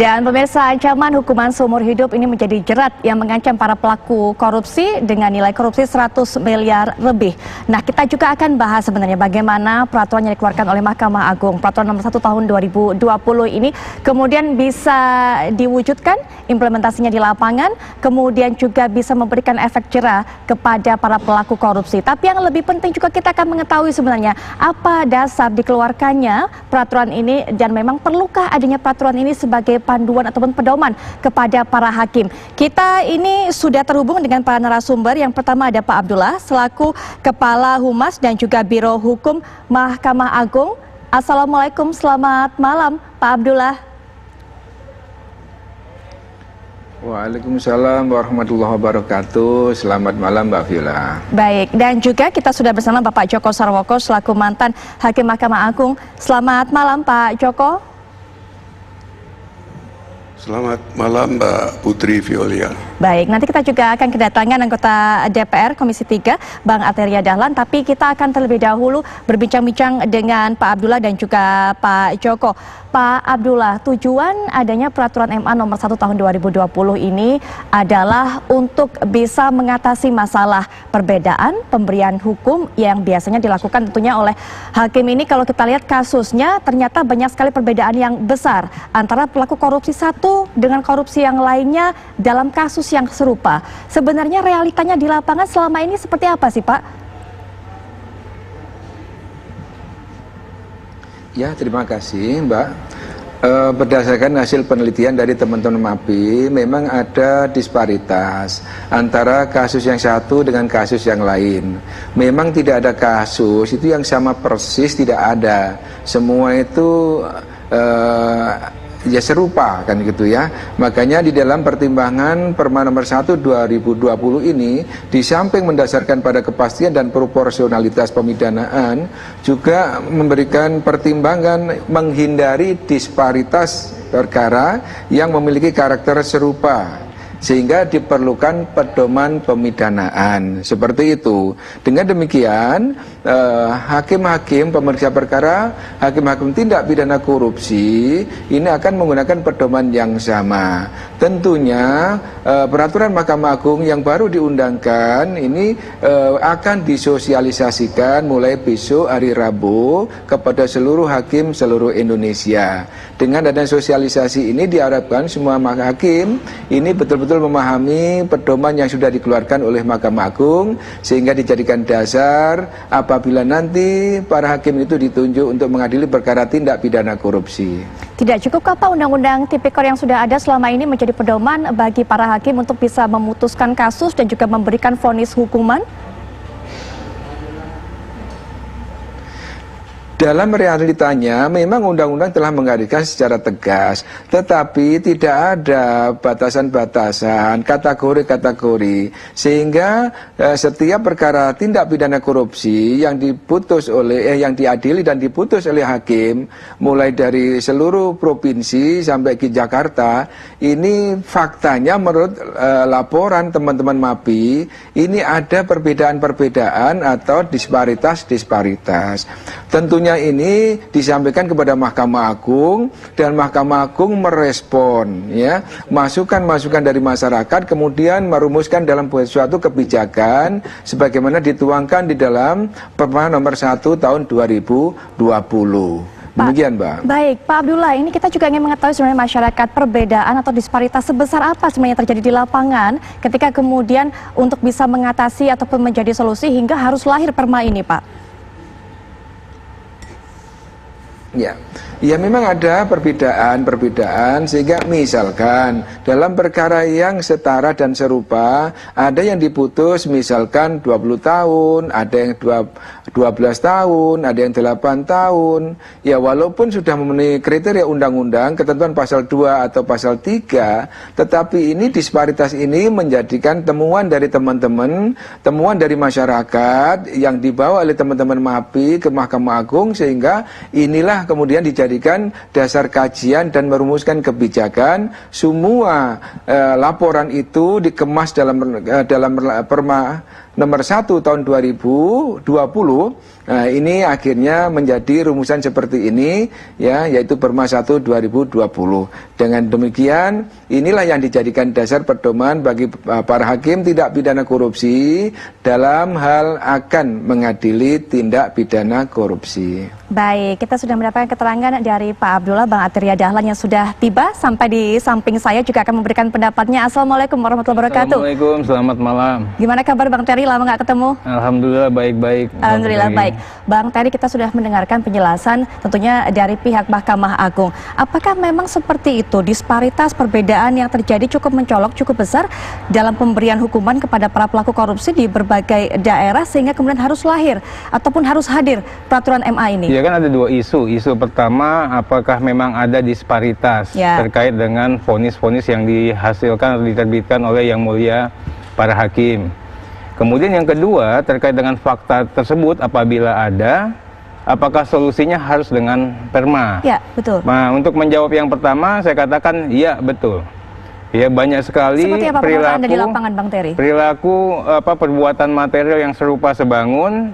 Dan pemirsa, ancaman hukuman seumur hidup ini menjadi jerat yang mengancam para pelaku korupsi dengan nilai korupsi 100 miliar lebih. Nah, kita juga akan bahas sebenarnya bagaimana peraturan yang dikeluarkan oleh Mahkamah Agung, peraturan nomor 1 tahun 2020 ini kemudian bisa diwujudkan implementasinya di lapangan, kemudian juga bisa memberikan efek jera kepada para pelaku korupsi. Tapi yang lebih penting juga kita akan mengetahui sebenarnya apa dasar dikeluarkannya peraturan ini dan memang perlukah adanya peraturan ini sebagai panduan ataupun pedoman kepada para hakim. Kita ini sudah terhubung dengan para narasumber. Yang pertama ada Pak Abdullah selaku Kepala Humas dan juga Biro Hukum Mahkamah Agung. Assalamualaikum, selamat malam Pak Abdullah. Waalaikumsalam warahmatullahi wabarakatuh. Selamat malam Mbak Viola. Baik, dan juga kita sudah bersama Bapak Joko Sarwoko selaku mantan Hakim Mahkamah Agung. Selamat malam Pak Joko. Selamat malam Mbak Putri Violia. Baik, nanti kita juga akan kedatangan anggota DPR Komisi 3, Bang Arteria Dahlan, tapi kita akan terlebih dahulu berbincang-bincang dengan Pak Abdullah dan juga Pak Joko. Pak Abdullah, tujuan adanya peraturan MA nomor 1 tahun 2020 ini adalah untuk bisa mengatasi masalah perbedaan pemberian hukum yang biasanya dilakukan tentunya oleh hakim ini. Kalau kita lihat kasusnya ternyata banyak sekali perbedaan yang besar antara pelaku korupsi satu dengan korupsi yang lainnya dalam kasus yang serupa. Sebenarnya realitanya di lapangan selama ini seperti apa sih Pak? Ya, terima kasih Mbak. Berdasarkan hasil penelitian dari teman-teman MAPI, memang ada disparitas antara kasus yang satu dengan kasus yang lain. Memang tidak ada kasus itu yang sama persis, tidak ada. Semua itu ya serupa kan gitu ya. Makanya di dalam pertimbangan Perma nomor 1 2020 ini, di samping mendasarkan pada kepastian dan proporsionalitas pemidanaan, juga memberikan pertimbangan menghindari disparitas perkara yang memiliki karakter serupa, sehingga diperlukan pedoman pemidanaan seperti itu. Dengan demikian, hakim-hakim pemeriksa perkara, hakim-hakim tindak pidana korupsi ini akan menggunakan pedoman yang sama. Tentunya peraturan Mahkamah Agung yang baru diundangkan ini akan disosialisasikan mulai besok hari Rabu kepada seluruh hakim seluruh Indonesia. Dengan adanya sosialisasi ini diharapkan semua hakim ini betul-betul memahami pedoman yang sudah dikeluarkan oleh Mahkamah Agung, sehingga dijadikan dasar apabila nanti para hakim itu ditunjuk untuk mengadili perkara tindak pidana korupsi. Tidak cukup apa Undang-Undang Tipikor yang sudah ada selama ini menjadi pedoman bagi para hakim untuk bisa memutuskan kasus dan juga memberikan vonis hukuman? Dalam realitanya memang undang-undang telah menggariskan secara tegas, tetapi tidak ada batasan-batasan, kategori-kategori, sehingga setiap perkara tindak pidana korupsi yang diputus oleh yang diadili dan diputus oleh hakim, mulai dari seluruh provinsi sampai ke Jakarta, ini faktanya menurut laporan teman-teman MAPI, ini ada perbedaan-perbedaan atau disparitas-disparitas. Tentunya ini disampaikan kepada Mahkamah Agung dan Mahkamah Agung merespon ya masukan-masukan dari masyarakat, kemudian merumuskan dalam suatu kebijakan sebagaimana dituangkan di dalam Perma nomor 1 tahun 2020. Demikian Mbak. Baik, Pak Abdullah, ini kita juga ingin mengetahui sebenarnya masyarakat perbedaan atau disparitas sebesar apa sebenarnya terjadi di lapangan ketika kemudian untuk bisa mengatasi ataupun menjadi solusi hingga harus lahir Perma ini Pak. Ya memang ada perbedaan sehingga misalkan dalam perkara yang setara dan serupa ada yang diputus misalkan 20 tahun, ada yang 12 tahun, ada yang 8 tahun. Ya walaupun sudah memenuhi kriteria undang-undang, ketentuan pasal 2 atau pasal 3, tetapi ini disparitas ini menjadikan temuan dari teman-teman, temuan dari masyarakat yang dibawa oleh teman-teman MAPI ke Mahkamah Agung, sehingga inilah kemudian dijadikan dasar kajian dan merumuskan kebijakan. Semua laporan itu dikemas dalam Perma nomor 1 tahun 2020 ini akhirnya menjadi rumusan seperti ini ya, yaitu Perma 1 2020. Dengan demikian inilah yang dijadikan dasar pedoman bagi para hakim tindak pidana korupsi dalam hal akan mengadili tindak pidana korupsi. Baik, kita sudah mendapatkan keterangan dari Pak Abdullah, Bang Arteria Dahlan yang sudah tiba sampai di samping saya juga akan memberikan pendapatnya. Assalamualaikum warahmatullahi wabarakatuh. Assalamualaikum, selamat malam. Gimana kabar Bang Terry? Lama nggak ketemu? Alhamdulillah baik-baik. Alhamdulillah baik. Bang Terry, kita sudah mendengarkan penjelasan tentunya dari pihak Mahkamah Agung. Apakah memang seperti itu, disparitas perbedaan yang terjadi cukup mencolok, cukup besar dalam pemberian hukuman kepada para pelaku korupsi di berbagai daerah sehingga kemudian harus lahir ataupun harus hadir peraturan MA ini? Ya kan ada dua isu. Isu pertama, apakah memang ada disparitas terkait dengan vonis-vonis yang dihasilkan atau diterbitkan oleh Yang Mulia para hakim. Kemudian yang kedua, terkait dengan fakta tersebut apabila ada, apakah solusinya harus dengan perma? Ya, betul. Nah, untuk menjawab yang pertama, saya katakan ya betul. Ya, banyak sekali Anda di lapangan, Bang Terry? Perilaku perbuatan material yang serupa sebangun,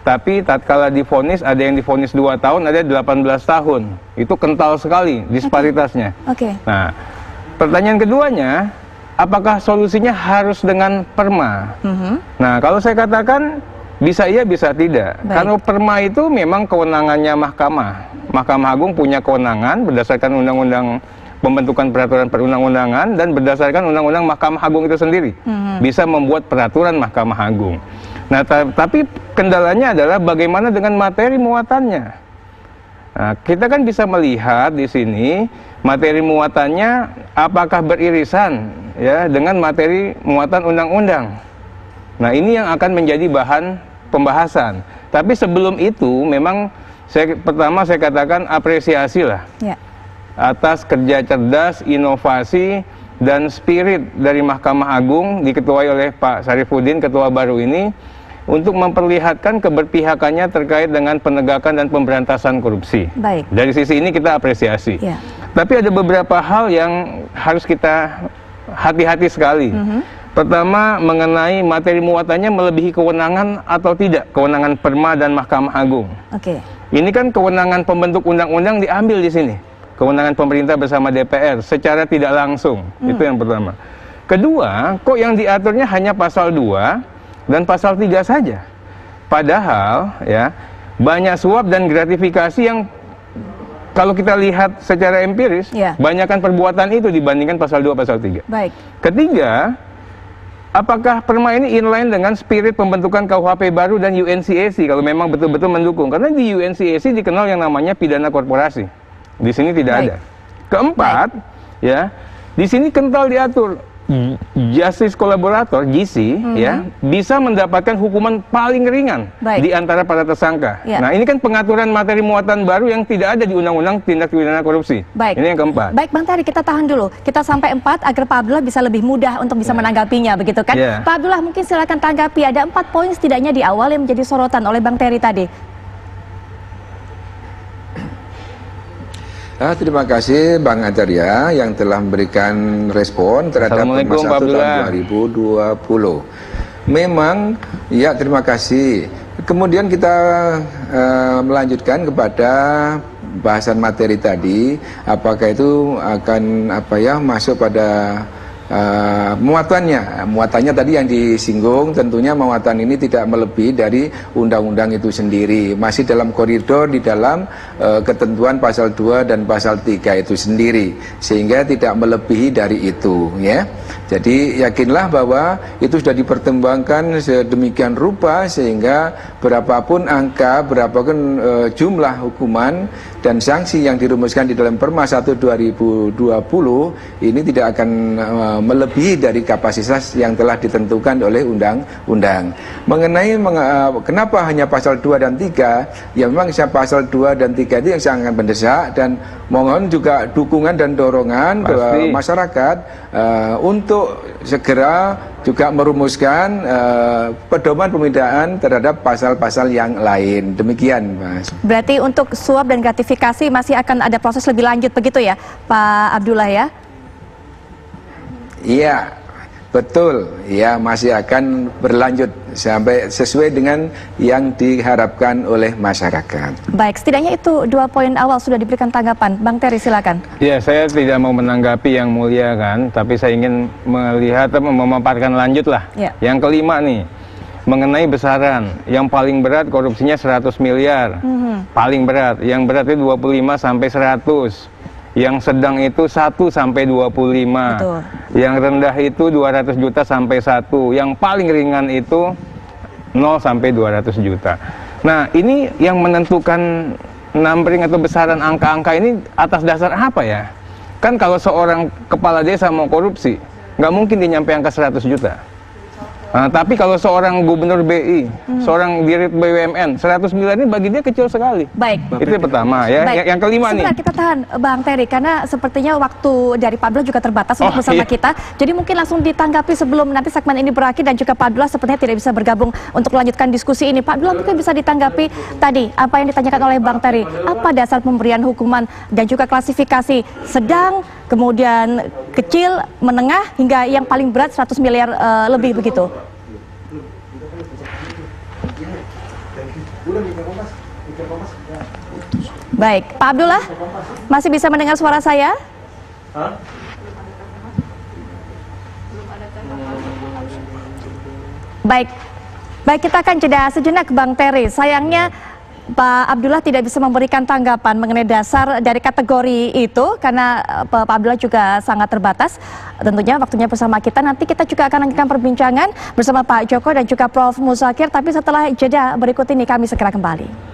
tapi tatkala divonis, ada yang divonis 2 tahun, ada 18 tahun. Itu kental sekali disparitasnya. Oke. Nah, pertanyaan keduanya, apakah solusinya harus dengan perma? Nah, kalau saya katakan bisa iya, bisa tidak. Baik. Karena perma itu memang kewenangannya Mahkamah. Mahkamah Agung punya kewenangan berdasarkan undang-undang pembentukan peraturan perundang-undangan dan berdasarkan undang-undang Mahkamah Agung itu sendiri. Bisa membuat peraturan Mahkamah Agung. Nah, tapi kendalanya adalah bagaimana dengan materi muatannya. Nah, kita kan bisa melihat di sini materi muatannya apakah beririsan ya dengan materi muatan undang-undang. Nah, ini yang akan menjadi bahan pembahasan. Tapi sebelum itu memang pertama saya katakan apresiasi lah atas kerja cerdas, inovasi dan spirit dari Mahkamah Agung diketuai oleh Pak Syarifuddin, ketua baru ini, untuk memperlihatkan keberpihakannya terkait dengan penegakan dan pemberantasan korupsi. Baik. Dari sisi ini kita apresiasi. Tapi ada beberapa hal yang harus kita hati-hati sekali. Pertama, mengenai materi muatannya melebihi kewenangan atau tidak, kewenangan Perma dan Mahkamah Agung. Ini kan kewenangan pembentuk undang-undang diambil di sini. Kewenangan pemerintah bersama DPR secara tidak langsung. Itu yang pertama. Kedua, kok yang diaturnya hanya pasal 2 dan pasal 3 saja. Padahal ya banyak suap dan gratifikasi yang kalau kita lihat secara empiris banyakkan perbuatan itu dibandingkan pasal 2 pasal 3. Baik. Ketiga, apakah perma ini inline dengan spirit pembentukan KUHP baru dan UNCAC kalau memang betul-betul mendukung? Karena di UNCAC dikenal yang namanya pidana korporasi. Di sini tidak ada. Keempat, ya, di sini kental diatur justice kolaborator (JC) ya bisa mendapatkan hukuman paling ringan di antara para tersangka. Nah, ini kan pengaturan materi muatan baru yang tidak ada di Undang-Undang Tindak Pidana Korupsi. Ini yang keempat. Baik, Bang Terry, kita tahan dulu. Kita sampai 4 agar Pak Abdullah bisa lebih mudah untuk bisa menanggapinya, begitu kan? Pak Abdullah, mungkin silakan tanggapi. Ada 4 poin setidaknya di awal yang menjadi sorotan oleh Bang Terry tadi. Terima kasih Bang Arteria yang telah memberikan respon terhadap Perma 1 tahun 2020. Memang, ya terima kasih. Kemudian kita melanjutkan kepada bahasan materi tadi, apakah itu akan masuk pada muatannya tadi yang disinggung, tentunya muatan ini tidak melebihi dari undang-undang itu sendiri, masih dalam koridor di dalam ketentuan pasal 2 dan pasal 3 itu sendiri, sehingga tidak melebihi dari itu ya. Jadi yakinlah bahwa itu sudah dipertimbangkan sedemikian rupa sehingga berapapun angka, berapapun jumlah hukuman dan sanksi yang dirumuskan di dalam Perma 1 2020 ini tidak akan melebihi dari kapasitas yang telah ditentukan oleh undang-undang. Mengenai kenapa hanya pasal 2 dan 3, ya memang pasal 2 dan 3 itu yang sangat mendesak, dan mohon juga dukungan dan dorongan ke masyarakat untuk segera juga merumuskan pedoman pemidaan terhadap pasal-pasal yang lain. Demikian, Mas. Berarti untuk suap dan gratifikasi masih akan ada proses lebih lanjut begitu ya, Pak Abdullah ya? Iya, Betul, ya masih akan berlanjut sampai sesuai dengan yang diharapkan oleh masyarakat. Baik, setidaknya itu 2 poin awal sudah diberikan tanggapan. Bang Terry, silakan. Ya, saya tidak mau menanggapi yang mulia kan, tapi saya ingin melihat atau memaparkan lanjut lah. Ya. Yang kelima nih, mengenai besaran. Yang paling berat korupsinya 100 miliar. Paling berat. Yang berat itu 25 sampai 100. Yang sedang itu 1 sampai 25. Betul. Yang rendah itu 200 juta sampai 1. Yang paling ringan itu 0 sampai 200 juta. Nah, ini yang menentukan numbering atau besaran angka-angka ini atas dasar apa ya? Kan kalau seorang kepala desa mau korupsi, nggak mungkin dia nyampe angka 100 juta. Nah, tapi kalau seorang gubernur BI, seorang dirut BUMN, 100 miliar ini bagi dia kecil sekali. Baik. Itu yang pertama ya. Baik. Yang kelima nih. Sebentar, kita tahan Bang Terry, karena sepertinya waktu dari Pak Abdullah juga terbatas untuk bersama kita. Jadi mungkin langsung ditanggapi sebelum nanti segmen ini berakhir, dan juga Pak Abdullah sepertinya tidak bisa bergabung untuk melanjutkan diskusi ini. Pak Abdullah mungkin bisa ditanggapi tadi apa yang ditanyakan oleh Bang Terry. Apa dasar pemberian hukuman dan juga klasifikasi sedang, kemudian kecil, menengah, hingga yang paling berat 100 miliar lebih begitu? Baik, Pak Abdullah, masih bisa mendengar suara saya? Baik, kita akan jeda sejenak, Bang Terry. Sayangnya Pak Abdullah tidak bisa memberikan tanggapan mengenai dasar dari kategori itu karena Pak Abdullah juga sangat terbatas. Tentunya waktunya bersama kita. Nanti kita juga akan lanjutkan perbincangan bersama Pak Joko dan juga Prof. Muzakir. Tapi setelah jeda berikut ini kami segera kembali.